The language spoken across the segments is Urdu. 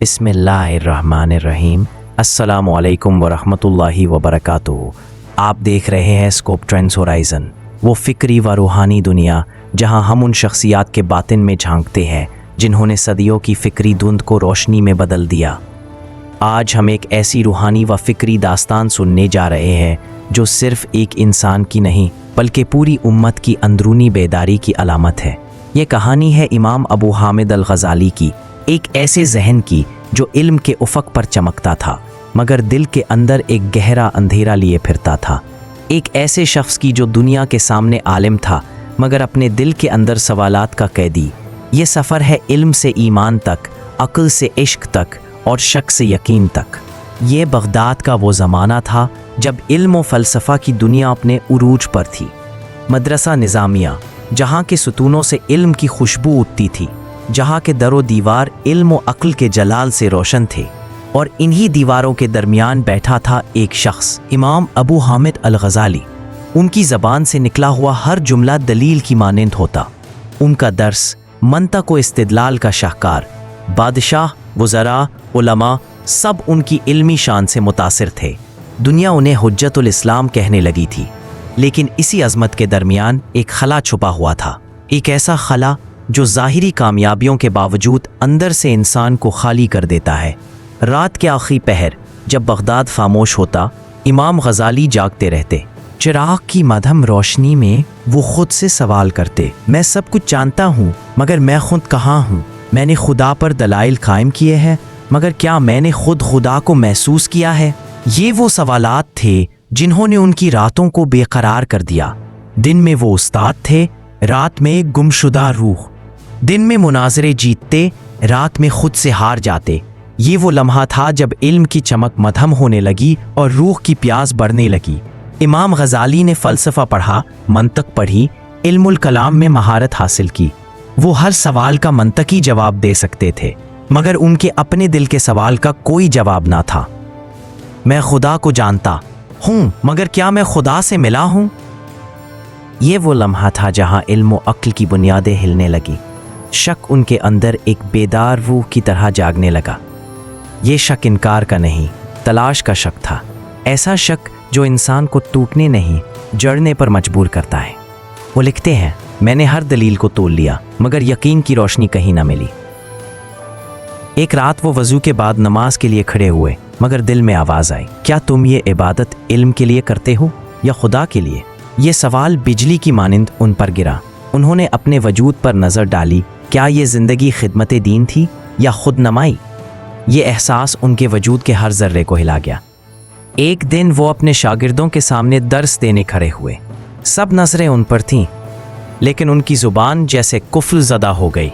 بسم اللہ الرحمن الرحیم۔ السلام علیکم ورحمۃ وبرکاتہ۔ آپ دیکھ رہے ہیں اسکوپ ٹرینڈز ہورائزن، وہ فکری و روحانی دنیا جہاں ہم ان شخصیات کے باطن میں جھانکتے ہیں جنہوں نے صدیوں کی فکری دھند کو روشنی میں بدل دیا۔ آج ہم ایک ایسی روحانی و فکری داستان سننے جا رہے ہیں جو صرف ایک انسان کی نہیں بلکہ پوری امت کی اندرونی بیداری کی علامت ہے۔ یہ کہانی ہے امام ابو حامد الغزالی کی، ایک ایسے ذہن کی جو علم کے افق پر چمکتا تھا مگر دل کے اندر ایک گہرا اندھیرا لیے پھرتا تھا۔ ایک ایسے شخص کی جو دنیا کے سامنے عالم تھا مگر اپنے دل کے اندر سوالات کا قیدی۔ یہ سفر ہے علم سے ایمان تک، عقل سے عشق تک اور شک سے یقین تک۔ یہ بغداد کا وہ زمانہ تھا جب علم و فلسفہ کی دنیا اپنے عروج پر تھی۔ مدرسہ نظامیہ، جہاں کے ستونوں سے علم کی خوشبو اٹھتی تھی، جہاں کے در و دیوار علم و عقل کے جلال سے روشن تھے، اور انہی دیواروں کے درمیان بیٹھا تھا ایک شخص، امام ابو حامد الغزالی۔ ان کی زبان سے نکلا ہوا ہر جملہ دلیل کی مانند ہوتا۔ ان کا درس منطق و استدلال کا شاہکار۔ بادشاہ، وزراء، علماء سب ان کی علمی شان سے متاثر تھے۔ دنیا انہیں حجت الاسلام کہنے لگی تھی، لیکن اسی عظمت کے درمیان ایک خلا چھپا ہوا تھا، ایک ایسا خلا جو ظاہری کامیابیوں کے باوجود اندر سے انسان کو خالی کر دیتا ہے۔ رات کے آخری پہر جب بغداد خاموش ہوتا، امام غزالی جاگتے رہتے۔ چراغ کی مدھم روشنی میں وہ خود سے سوال کرتے، میں سب کچھ جانتا ہوں مگر میں خود کہاں ہوں؟ میں نے خدا پر دلائل قائم کیے ہیں مگر کیا میں نے خود خدا کو محسوس کیا ہے؟ یہ وہ سوالات تھے جنہوں نے ان کی راتوں کو بے قرار کر دیا۔ دن میں وہ استاد تھے، رات میں ایک گمشدہ روح۔ دن میں مناظرے جیتتے، رات میں خود سے ہار جاتے۔ یہ وہ لمحہ تھا جب علم کی چمک مدھم ہونے لگی اور روح کی پیاس بڑھنے لگی۔ امام غزالی نے فلسفہ پڑھا، منطق پڑھی، علم الکلام میں مہارت حاصل کی۔ وہ ہر سوال کا منطقی جواب دے سکتے تھے مگر ان کے اپنے دل کے سوال کا کوئی جواب نہ تھا۔ میں خدا کو جانتا ہوں مگر کیا میں خدا سے ملا ہوں؟ یہ وہ لمحہ تھا جہاں علم و عقل کی بنیادیں ہلنے لگی۔ شک ان کے اندر ایک بیدار روح کی طرح جاگنے لگا۔ یہ شک انکار کا نہیں، تلاش کا شک تھا، ایسا شک جو انسان کو ٹوٹنے نہیں، جڑنے پر مجبور کرتا ہے۔ وہ لکھتے ہیں، میں نے ہر دلیل کو تول لیا مگر یقین کی روشنی کہیں نہ ملی۔ ایک رات وہ وضو کے بعد نماز کے لیے کھڑے ہوئے مگر دل میں آواز آئی، کیا تم یہ عبادت علم کے لیے کرتے ہو یا خدا کے لیے؟ یہ سوال بجلی کی مانند ان پر گرا۔ انہوں نے اپنے وجود پر نظر ڈالی، کیا یہ زندگی خدمت دین تھی یا خود نمائی؟ یہ احساس ان کے وجود کے ہر ذرے کو ہلا گیا۔ ایک دن وہ اپنے شاگردوں کے سامنے درس دینے کھڑے ہوئے۔ سب نظریں ان پر تھیں لیکن ان کی زبان جیسے قفل زدہ ہو گئی۔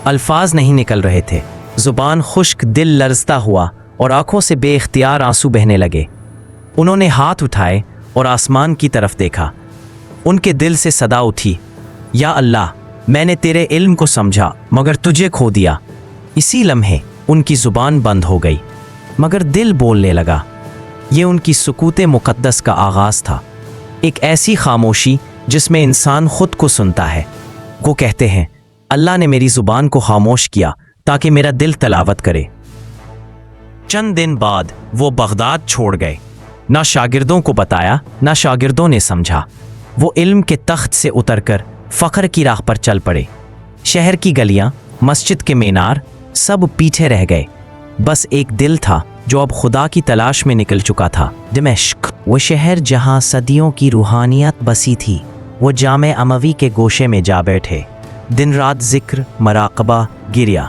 الفاظ نہیں نکل رہے تھے، زبان خشک، دل لرزتا ہوا اور آنکھوں سے بے اختیار آنسو بہنے لگے۔ انہوں نے ہاتھ اٹھائے اور آسمان کی طرف دیکھا۔ ان کے دل سے صدا اٹھی، یا اللہ، میں نے تیرے علم کو سمجھا مگر تجھے کھو دیا۔ اسی لمحے ان کی زبان بند ہو گئی مگر دل بولنے لگا۔ یہ ان کی سکوت مقدس کا آغاز تھا، ایک ایسی خاموشی جس میں انسان خود کو سنتا ہے۔ وہ کہتے ہیں، اللہ نے میری زبان کو خاموش کیا تاکہ میرا دل تلاوت کرے۔ چند دن بعد وہ بغداد چھوڑ گئے، نہ شاگردوں کو بتایا نہ شاگردوں نے سمجھا۔ وہ علم کے تخت سے اتر کر فخر کی راہ پر چل پڑے۔ شہر کی گلیاں، مسجد کے مینار سب پیچھے رہ گئے، بس ایک دل تھا جو اب خدا کی تلاش میں نکل چکا تھا۔ دمشق، وہ شہر جہاں صدیوں کی روحانیت بسی تھی۔ وہ جامع اموی کے گوشے میں جا بیٹھے، دن رات ذکر، مراقبہ، گریہ۔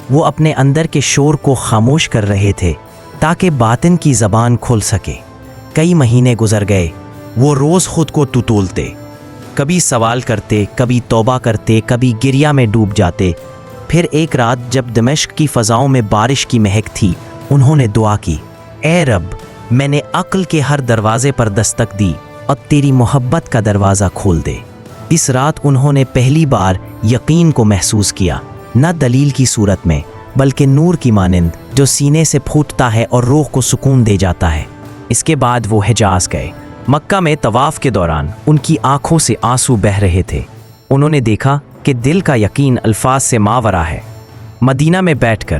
وہ اپنے اندر کے شور کو خاموش کر رہے تھے تاکہ باطن کی زبان کھل سکے۔ کئی مہینے گزر گئے، وہ روز خود کو ٹٹولتے، کبھی سوال کرتے، کبھی توبہ کرتے، کبھی گریہ میں ڈوب جاتے۔ پھر ایک رات جب دمشق کی فضاؤں میں بارش کی مہک تھی، انہوں نے دعا کی، اے رب، میں نے عقل کے ہر دروازے پر دستک دی، اب تیری محبت کا دروازہ کھول دے۔ اس رات انہوں نے پہلی بار یقین کو محسوس کیا، نہ دلیل کی صورت میں بلکہ نور کی مانند جو سینے سے پھوٹتا ہے اور روح کو سکون دے جاتا ہے۔ اس کے بعد وہ حجاز گئے۔ مکہ میں طواف کے دوران ان کی آنکھوں سے آنسو بہہ رہے تھے۔ انہوں نے دیکھا کہ دل کا یقین الفاظ سے ماورا ہے۔ مدینہ میں بیٹھ کر